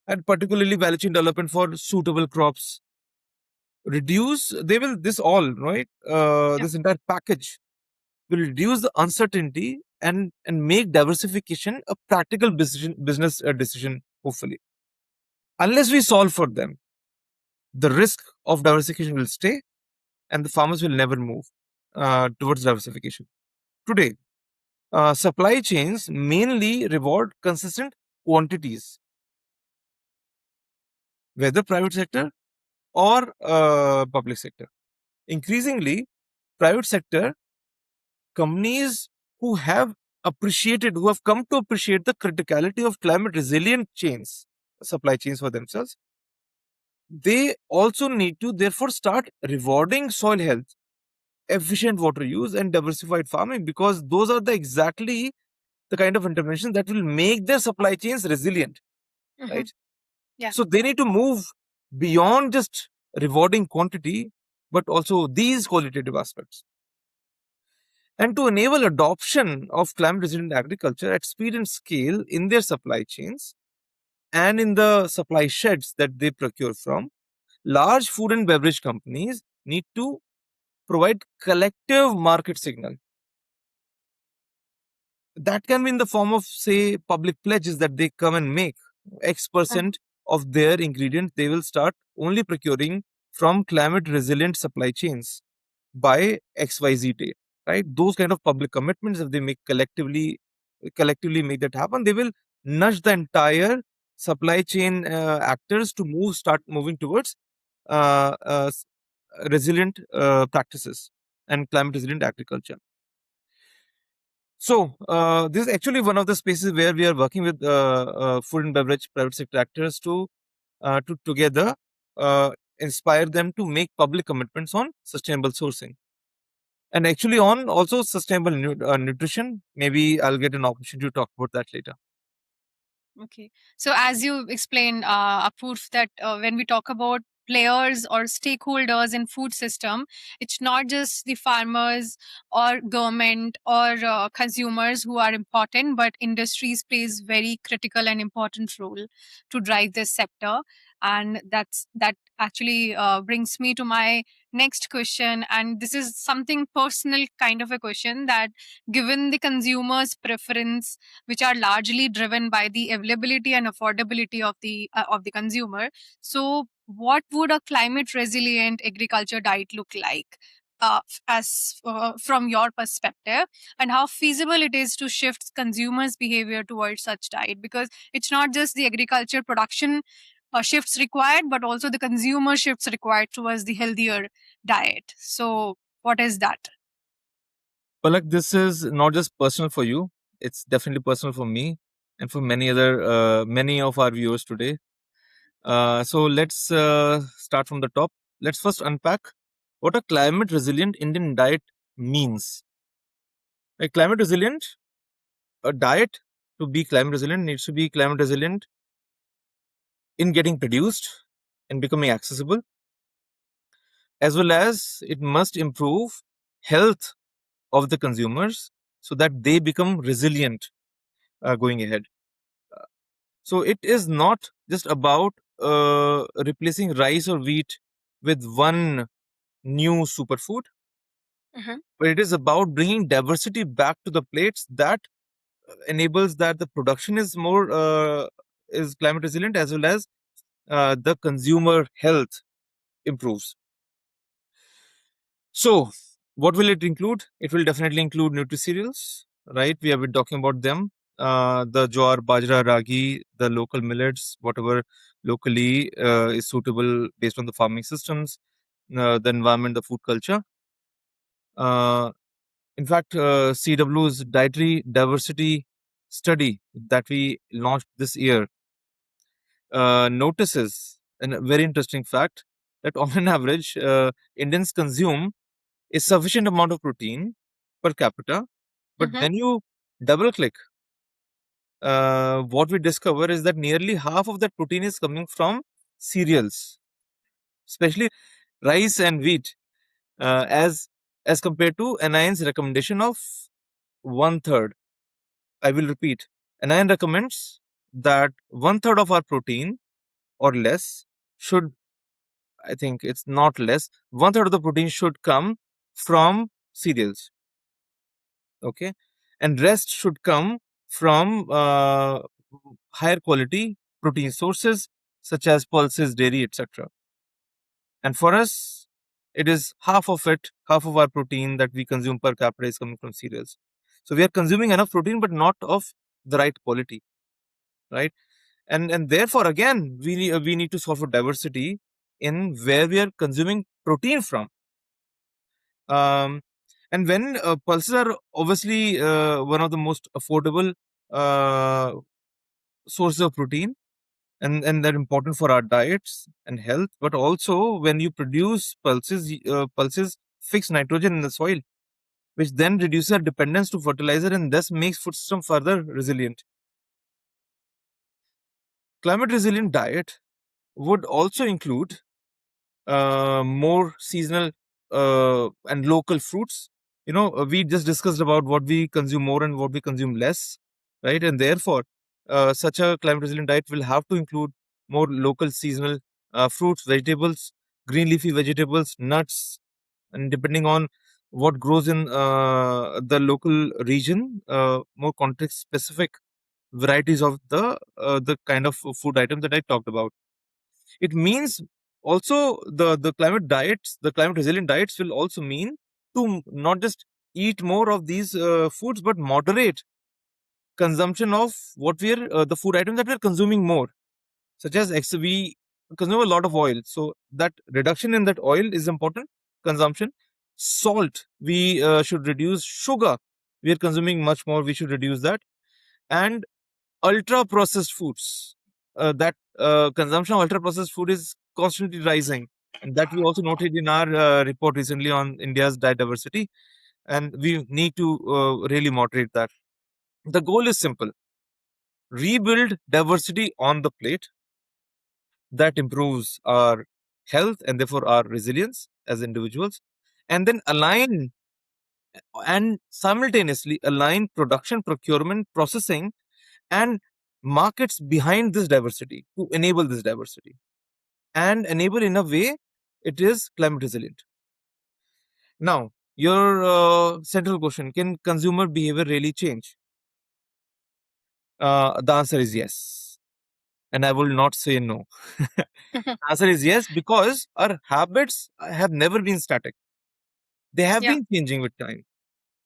and particularly value chain development for suitable crops. This all, right? Yeah. This entire package will reduce the uncertainty and make diversification a practical business decision, hopefully. Unless we solve for them, the risk of diversification will stay and the farmers will never move towards diversification. Today, supply chains mainly reward consistent quantities, whether private sector or public sector. Increasingly, private sector companies who have come to appreciate the criticality of climate resilient supply chains for themselves, they also need to therefore start rewarding soil health, efficient water use, and diversified farming, because those are exactly the kind of interventions that will make their supply chains resilient, Mm-hmm. right? Yeah. So they need to move beyond just rewarding quantity, but also these qualitative aspects. And to enable adoption of climate resilient agriculture at speed and scale in their supply chains and in the supply sheds that they procure from, large food and beverage companies need to provide collective market signal. That can be in the form of, say, public pledges that they come and make. X% of their ingredients they will start only procuring from climate resilient supply chains by XYZ date, right? Those kind of public commitments, if they make collectively make that happen, they will nudge the entire supply chain actors to start moving towards uh, uh, s- resilient practices and climate resilient agriculture. This is actually one of the spaces where we are working with food and beverage private sector actors to together uh, inspire them to make public commitments on sustainable sourcing and actually on also sustainable nutrition. Maybe I'll get an opportunity to talk about that later. Okay. So, as you explained, Apoorve, that when we talk about players or stakeholders in food system, it's not just the farmers or government or consumers who are important, but industries plays very critical and important role to drive this sector. And that actually brings me to my next question. And this is something personal kind of a question, that given the consumer's preference, which are largely driven by the availability and affordability of the consumer. So, what would a climate resilient agriculture diet look like? As from your perspective, and how feasible it is to shift consumers behavior towards such diet, because it's not just the agriculture production shifts required, but also the consumer shifts required towards the healthier diet. So what is that? Palak, this is not just personal for you; it's definitely personal for me and for many of our viewers today. So let's start from the top. Let's first unpack what a climate resilient Indian diet means. A climate resilient, a diet to be climate resilient needs to be climate resilient in getting produced and becoming accessible, as well as it must improve health of the consumers so that they become resilient going ahead. So it is not just about replacing rice or wheat with one new superfood, but it is about bringing diversity back to the plates that enables that the production is more is climate resilient, as well as the consumer health improves. So what will it include? It will definitely include nutri-cereals, right? We have been talking about them. The jowar, bajra, ragi, the local millets, whatever locally is suitable based on the farming systems, the environment, the food culture. Uh, In fact, CEEW's dietary diversity study that we launched this year notices a very interesting fact that on an average, Indians consume a sufficient amount of protein per capita. But Mm-hmm. when you double click, what we discover is that nearly half of that protein is coming from cereals, especially rice and wheat, as compared to NIN's recommendation of one third. I will repeat. NIN recommends that one third of our protein or less should, I think it's not less, one third of the protein should come from cereals. Okay. And rest should come from higher quality protein sources such as pulses, dairy, etc. And for us, it is half of it, half of our protein that we consume per capita is coming from cereals. So we are consuming enough protein, but not of the right quality, right? And therefore again we need to solve for diversity in where we are consuming protein from. um, and when pulses are obviously one of the most affordable uh, sources of protein, and they're important for our diets and health, but also when you produce pulses, pulses fix nitrogen in the soil, which then reduces our dependence to fertilizer and thus makes food system further resilient. Climate resilient diet would also include more seasonal and local fruits. We just discussed about what we consume more and what we consume less, right? And therefore, such a climate resilient diet will have to include more local seasonal fruits, vegetables, green leafy vegetables, nuts, and depending on what grows in the local region, more context specific varieties of the kind of food items that I talked about. It means also the climate diets, the climate resilient diets will also mean to not just eat more of these foods, but moderate consumption of what we're the food items that we're consuming more, such as we consume a lot of oil, so that reduction in that oil is important consumption. Salt, we should reduce sugar We are consuming much more. We should reduce that. And ultra processed foods. That consumption of ultra processed food is constantly rising. And that we also noted in our report recently on India's diet diversity. And we need to really moderate that. The goal is simple: rebuild diversity on the plate that improves our health and therefore our resilience as individuals, and then align and simultaneously align production, procurement, processing, and markets behind this diversity to enable this diversity and enable in a way it is climate resilient. Now, your central question: can consumer behavior really change? The answer is yes, and I will not say no. The answer is yes, because our habits have never been static. They have Yeah. been changing with time.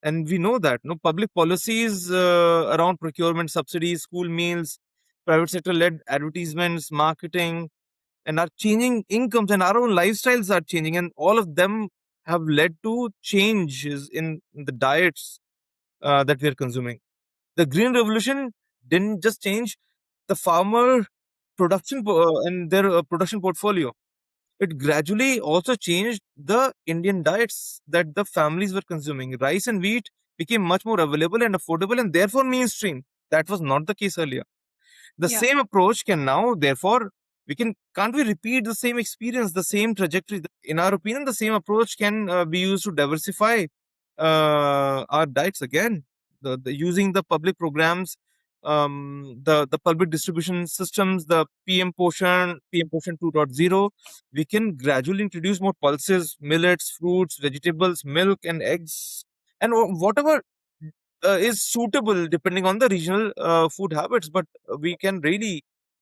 And we know that no public policies around procurement, subsidies, school meals, private sector led advertisements, marketing, and our changing incomes and our own lifestyles are changing, and all of them have led to changes in the diets that we are consuming. The green revolution didn't just change the farmer and their production portfolio. It gradually also changed the Indian diets that the families were consuming. Rice and wheat became much more available and affordable and therefore mainstream. That was not the case earlier. The Yeah. same approach can now, therefore, can't we repeat the same experience, the same trajectory? In our opinion, the same approach can be used to diversify our diets again. Using the public programs, the public distribution systems, the PM Poshan 2.0, we can gradually introduce more pulses, millets, fruits, vegetables, milk, and eggs, and whatever is suitable depending on the regional food habits. But we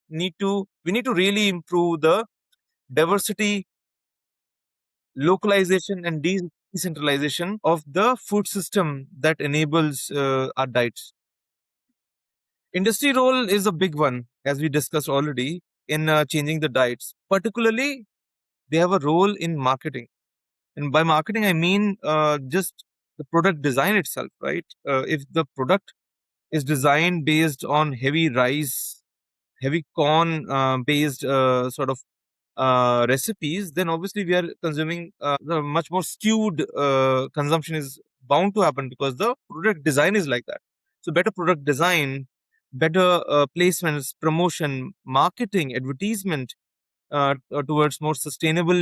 need to really improve the diversity, localization, and decentralization of the food system that enables our diets. Industry role is a big one, as we discussed already, in changing the diets. Particularly, they have a role in marketing, and by marketing I mean just the product design itself, right? If the product is designed based on heavy rice, heavy corn based sort of recipes, then obviously we are consuming the much more skewed consumption is bound to happen because the product design is like that. So, better product design, better placements, promotion, marketing, advertisement towards more sustainable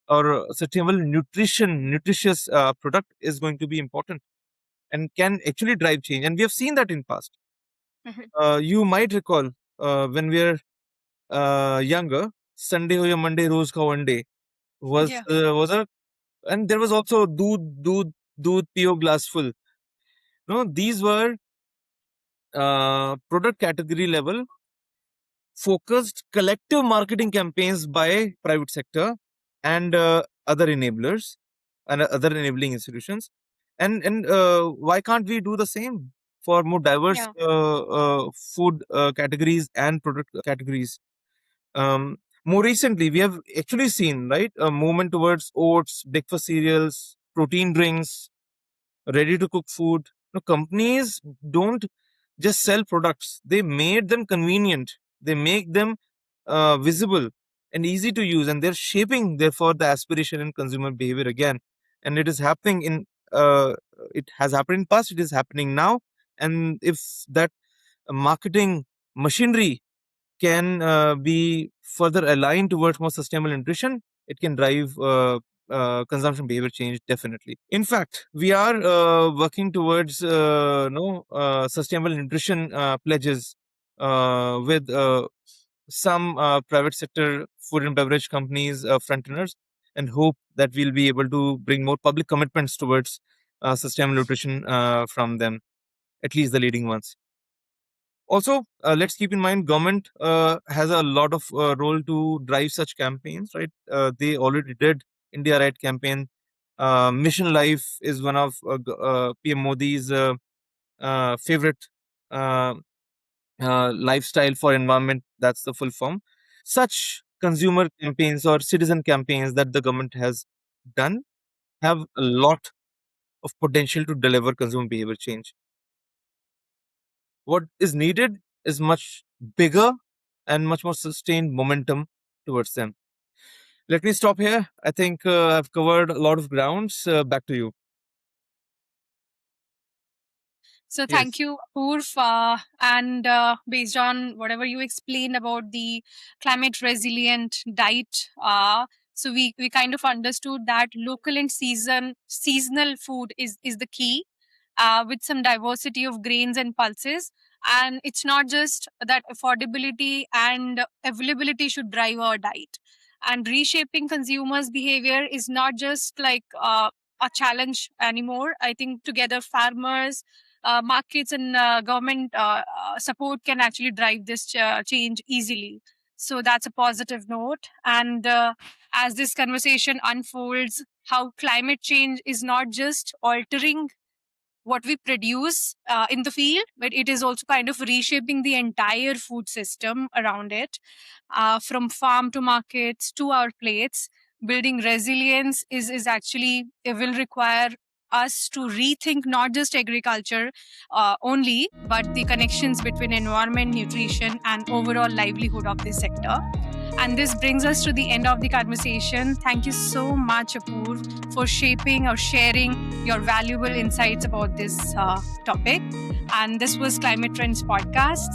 or sustainable nutritious product is going to be important and can actually drive change. And we have seen that in past. Mhm. You might recall when we were younger, Sunday ho ya Monday, rose ka one day Yeah. was a, and there was also dood pio glass full. No, these were product category level focused collective marketing campaigns by private sector and other enablers and other enabling institutions. And why can't we do the same for more diverse Yeah. food categories and product categories? More recently, we have actually seen, right, a movement towards oats, breakfast cereals, protein drinks, ready to cook food. No, companies don't just sell products, they made them convenient, they make them visible and easy to use, and they're shaping, therefore, the aspiration in consumer behavior again. And it is happening it has happened in past, it is happening now. And if that marketing machinery can be further aligned towards more sustainable nutrition, it can drive consumption behavior change definitely. In fact, we are working towards no sustainable nutrition pledges with some private sector food and beverage companies frontrunners, and hope that we'll be able to bring more public commitments towards sustainable nutrition from them, at least the leading ones. Also, let's keep in mind government has a lot of role to drive such campaigns, right? They already did India Right campaign. Mission Life is one of PM Modi's favorite uh, lifestyle for environment. That's the full form. Such consumer campaigns or citizen campaigns that the government has done have a lot of potential to deliver consumer behavior change. What is needed is much bigger and much more sustained momentum towards them. Let me stop here. I think I've covered a lot of grounds. Back to you. So Yes. thank you, Apoorve. And based on whatever you explained about the climate resilient diet, so we kind of understood that local and seasonal food is the key, with some diversity of grains and pulses. And it's not just that affordability and availability should drive our diet. And reshaping consumers' behavior is not just like a challenge anymore. I think together farmers, markets, and government support can actually drive this change easily. So that's a positive note. And as this conversation unfolds, how climate change is not just altering what we produce in the field, but it is also kind of reshaping the entire food system around it, from farm to markets to our plates. Building resilience is actually, it will require us to rethink not just agriculture only, but the connections between environment, nutrition, and overall livelihood of this sector. And this brings us to the end of the conversation. Thank you so much, Apoorv, for shaping or sharing your valuable insights about this topic. And this was Climate Trends Podcast.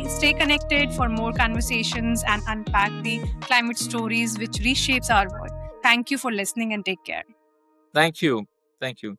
Stay connected for more conversations and unpack the climate stories which reshapes our world. Thank you for listening and take care. Thank you. Thank you.